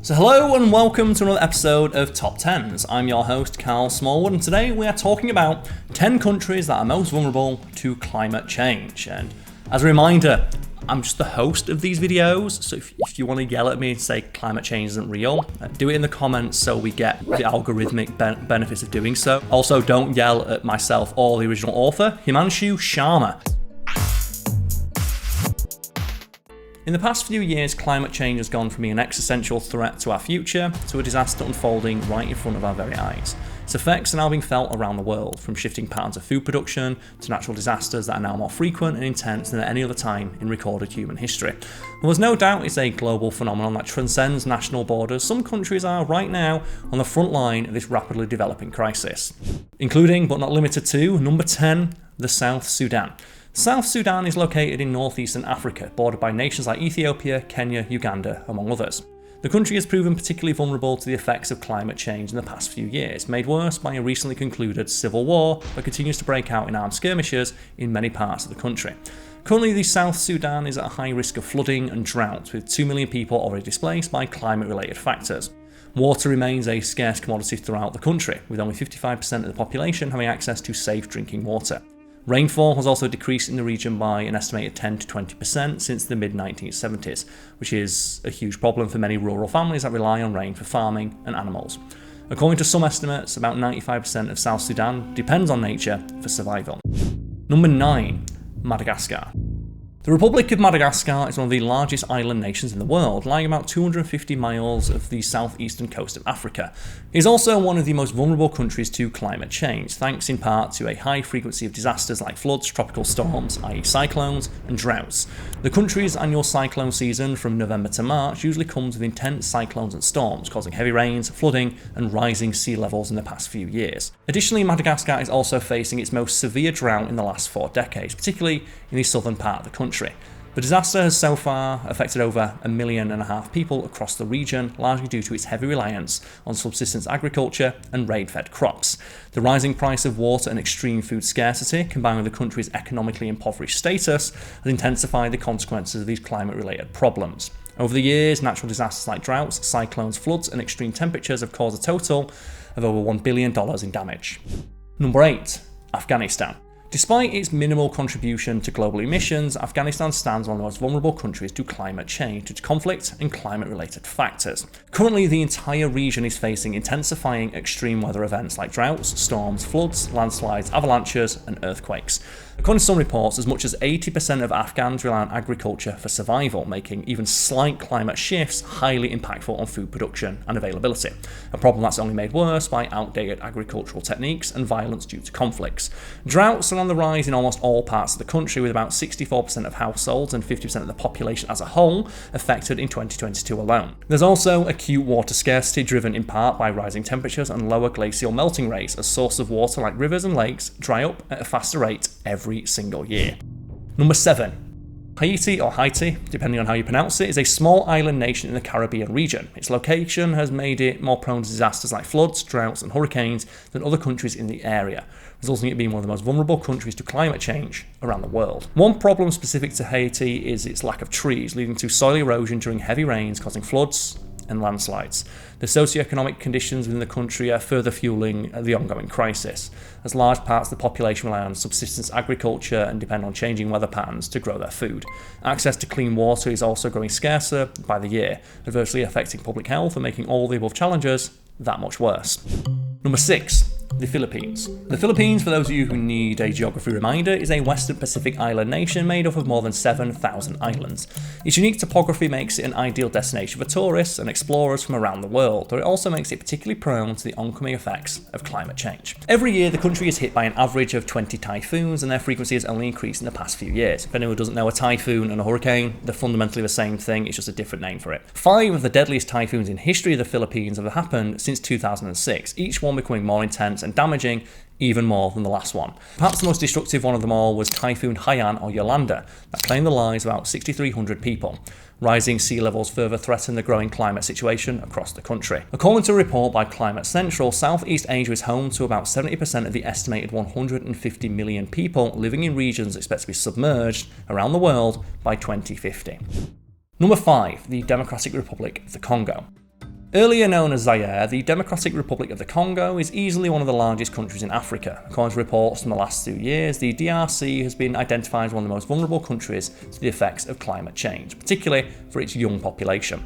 So hello and welcome to another episode of TopTenz. I'm your host Karl and today we are talking about 10 countries that are most vulnerable to climate change. And as a reminder, I'm just the host of these videos, so if you want to yell at me and say climate change isn't real, do it in the comments so we get the algorithmic benefits of doing so. Also, don't yell at myself or the original author, Himanshu Sharma. In the past few years, climate change has gone from being an existential threat to our future to a disaster unfolding right in front of our very eyes. Its effects are now being felt around the world, from shifting patterns of food production to natural disasters that are now more frequent and intense than at any other time in recorded human history. Well, there's no doubt it's a global phenomenon that transcends national borders. Some countries are right now on the front line of this rapidly developing crisis, including but not limited to number 10, the South Sudan. South Sudan is located in northeastern Africa, bordered by nations like Ethiopia, Kenya, Uganda, among others. The country has proven particularly vulnerable to the effects of climate change in the past few years, made worse by a recently concluded civil war that continues to break out in armed skirmishes in many parts of the country. Currently, the South Sudan is at a high risk of flooding and drought, with 2 million people already displaced by climate-related factors. Water remains a scarce commodity throughout the country, with only 55% of the population having access to safe drinking water. Rainfall has also decreased in the region by an estimated 10 to 20% since the mid-1970s, which is a huge problem for many rural families that rely on rain for farming and animals. According to some estimates, about 95% of South Sudan depends on nature for survival. Number 9, Madagascar. The Republic of Madagascar is one of the largest island nations in the world, lying about 250 miles off the southeastern coast of Africa. It is also one of the most vulnerable countries to climate change, thanks in part to a high frequency of disasters like floods, tropical storms, i.e. cyclones, and droughts. The country's annual cyclone season from November to March usually comes with intense cyclones and storms, causing heavy rains, flooding, and rising sea levels in the past few years. Additionally, Madagascar is also facing its most severe drought in the last 4 decades, particularly in the southern part of the country. The disaster has so far affected over 1.5 million people across the region, largely due to its heavy reliance on subsistence agriculture and rain-fed crops. The rising price of water and extreme food scarcity, combined with the country's economically impoverished status, has intensified the consequences of these climate-related problems. Over the years, natural disasters like droughts, cyclones, floods, and extreme temperatures have caused a total of over $1 billion in damage. Number 8, Afghanistan. Despite its minimal contribution to global emissions, Afghanistan stands one of the most vulnerable countries to climate change due to conflict and climate-related factors. Currently, the entire region is facing intensifying extreme weather events like droughts, storms, floods, landslides, avalanches, and earthquakes. According to some reports, as much as 80% of Afghans rely on agriculture for survival, making even slight climate shifts highly impactful on food production and availability, a problem that's only made worse by outdated agricultural techniques and violence due to conflicts. Droughts are on the rise in almost all parts of the country, with about 64% of households and 50% of the population as a whole affected in 2022 alone. There's also acute water scarcity, driven in part by rising temperatures and lower glacial melting rates, as sources of water like rivers and lakes dry up at a faster rate every single year. Number 7. Haiti, or Haiti, depending on how you pronounce it, is a small island nation in the Caribbean region. Its location has made it more prone to disasters like floods, droughts, and hurricanes than other countries in the area, resulting in it being one of the most vulnerable countries to climate change around the world. One problem specific to Haiti is its lack of trees, leading to soil erosion during heavy rains, causing floods and landslides. The socioeconomic conditions within the country are further fueling the ongoing crisis, as large parts of the population rely on subsistence agriculture and depend on changing weather patterns to grow their food. Access to clean water is also growing scarcer by the year, adversely affecting public health and making all the above challenges that much worse. Number 6. The Philippines. The Philippines, for those of you who need a geography reminder, is a Western Pacific island nation made up of more than 7,000 islands. Its unique topography makes it an ideal destination for tourists and explorers from around the world, though it also makes it particularly prone to the oncoming effects of climate change. Every year, the country is hit by an average of 20 typhoons, and their frequency has only increased in the past few years. If anyone doesn't know a typhoon and a hurricane, they're fundamentally the same thing, it's just a different name for it. 5 of the deadliest typhoons in history of the Philippines have happened since 2006, each one becoming more intense and damaging even more than the last one. Perhaps the most destructive one of them all was Typhoon Haiyan, or Yolanda, that claimed the lives of about 6,300 people. Rising sea levels further threaten the growing climate situation across the country. According to a report by Climate Central, Southeast Asia is home to about 70% of the estimated 150 million people living in regions expected to be submerged around the world by 2050. Number 5, the Democratic Republic of the Congo. Earlier known as Zaire, the Democratic Republic of the Congo is easily one of the largest countries in Africa. According to reports from the last 2 years, the DRC has been identified as one of the most vulnerable countries to the effects of climate change, particularly for its young population.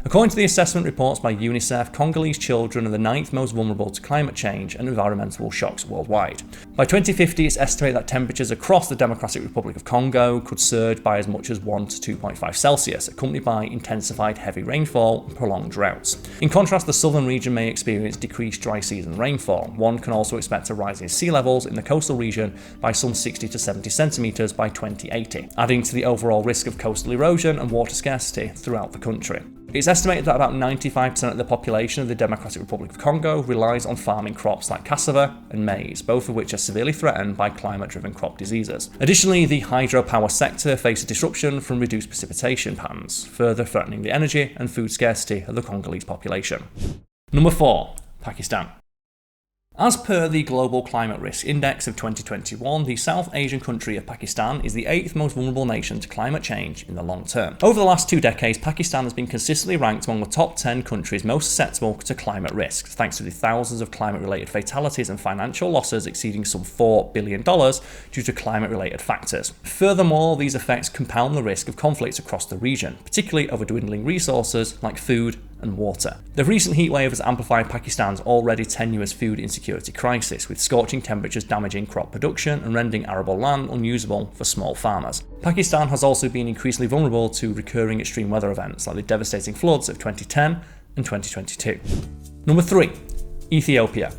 According to the assessment reports by UNICEF, Congolese children are the 9th most vulnerable to climate change and environmental shocks worldwide. By 2050, it's estimated that temperatures across the Democratic Republic of Congo could surge by as much as 1 to 2.5 Celsius, accompanied by intensified heavy rainfall and prolonged droughts. In contrast, the southern region may experience decreased dry season rainfall. One can also expect a rise in sea levels in the coastal region by some 60 to 70 centimetres by 2080, adding to the overall risk of coastal erosion and water scarcity throughout the country. It's estimated that about 95% of the population of the Democratic Republic of Congo relies on farming crops like cassava and maize, both of which are severely threatened by climate-driven crop diseases. Additionally, the hydropower sector faces disruption from reduced precipitation patterns, further threatening the energy and food scarcity of the Congolese population. Number 4. Pakistan. As per the Global Climate Risk Index of 2021, the South Asian country of Pakistan is the 8th most vulnerable nation to climate change in the long term. Over the last 2 decades, Pakistan has been consistently ranked among the top 10 countries most susceptible to climate risks, thanks to the thousands of climate-related fatalities and financial losses exceeding some $4 billion due to climate-related factors. Furthermore, these effects compound the risk of conflicts across the region, particularly over dwindling resources like food and water. The recent heatwave has amplified Pakistan's already tenuous food insecurity crisis, with scorching temperatures damaging crop production and rendering arable land unusable for small farmers. Pakistan has also been increasingly vulnerable to recurring extreme weather events like the devastating floods of 2010 and 2022. Number 3. Ethiopia.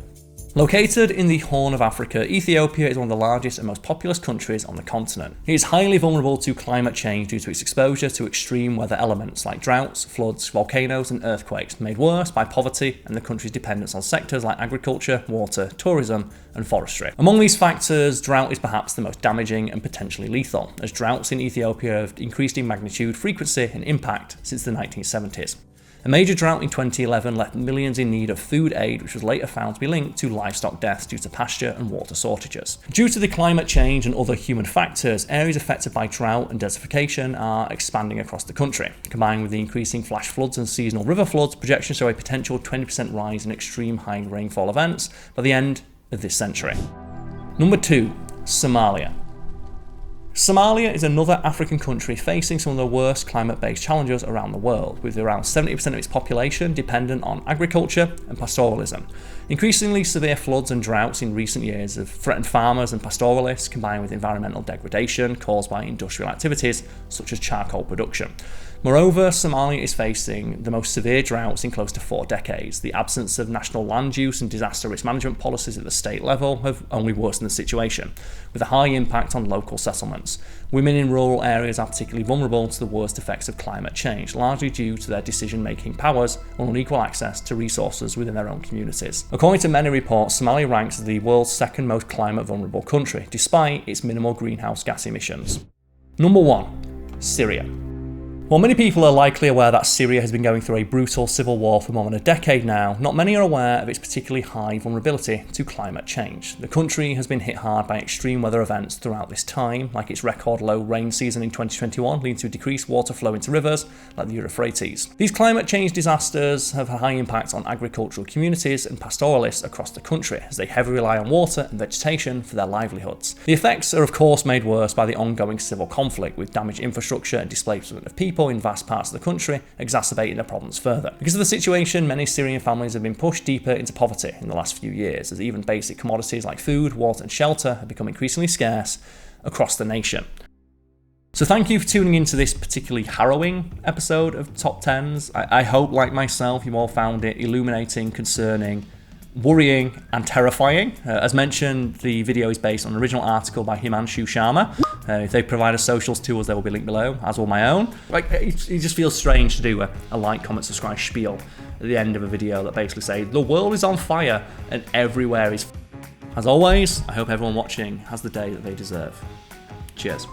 Located in the Horn of Africa, Ethiopia is one of the largest and most populous countries on the continent. It is highly vulnerable to climate change due to its exposure to extreme weather elements like droughts, floods, volcanoes and earthquakes, made worse by poverty and the country's dependence on sectors like agriculture, water, tourism and forestry. Among these factors, drought is perhaps the most damaging and potentially lethal, as droughts in Ethiopia have increased in magnitude, frequency and impact since the 1970s. A major drought in 2011 left millions in need of food aid, which was later found to be linked to livestock deaths due to pasture and water shortages. Due to the climate change and other human factors, areas affected by drought and desertification are expanding across the country. Combined with the increasing flash floods and seasonal river floods, projections show a potential 20% rise in extreme high rainfall events by the end of this century. Number 2. Somalia. Somalia is another African country facing some of the worst climate-based challenges around the world, with around 70% of its population dependent on agriculture and pastoralism. Increasingly severe floods and droughts in recent years have threatened farmers and pastoralists, combined with environmental degradation caused by industrial activities such as charcoal production. Moreover, Somalia is facing the most severe droughts in close to 4 decades. The absence of national land use and disaster risk management policies at the state level have only worsened the situation, with a high impact on local settlements. Women in rural areas are particularly vulnerable to the worst effects of climate change, largely due to their decision-making powers and unequal access to resources within their own communities. According to many reports, Somalia ranks as the world's second most climate-vulnerable country, despite its minimal greenhouse gas emissions. Number 1. Syria. While many people are likely aware that Syria has been going through a brutal civil war for more than a decade now, not many are aware of its particularly high vulnerability to climate change. The country has been hit hard by extreme weather events throughout this time, like its record low rain season in 2021, leading to decreased water flow into rivers like the Euphrates. These climate change disasters have a high impact on agricultural communities and pastoralists across the country, as they heavily rely on water and vegetation for their livelihoods. The effects are of course made worse by the ongoing civil conflict, with damaged infrastructure and displacement of people in vast parts of the country, exacerbating the problems further. Because of the situation, many Syrian families have been pushed deeper into poverty in the last few years, as even basic commodities like food, water and shelter have become increasingly scarce across the nation. So thank you for tuning into this particularly harrowing episode of TopTenz. I hope, like myself, you all found it illuminating, concerning, worrying and terrifying. As mentioned, the video is based on an original article by Himanshu Sharma. If they provide us socials to us, they will be linked below, as will my own. It just feels strange to do a like, comment, subscribe spiel at the end of a video that basically says the world is on fire and everywhere is. As always, I hope everyone watching has the day that they deserve. Cheers.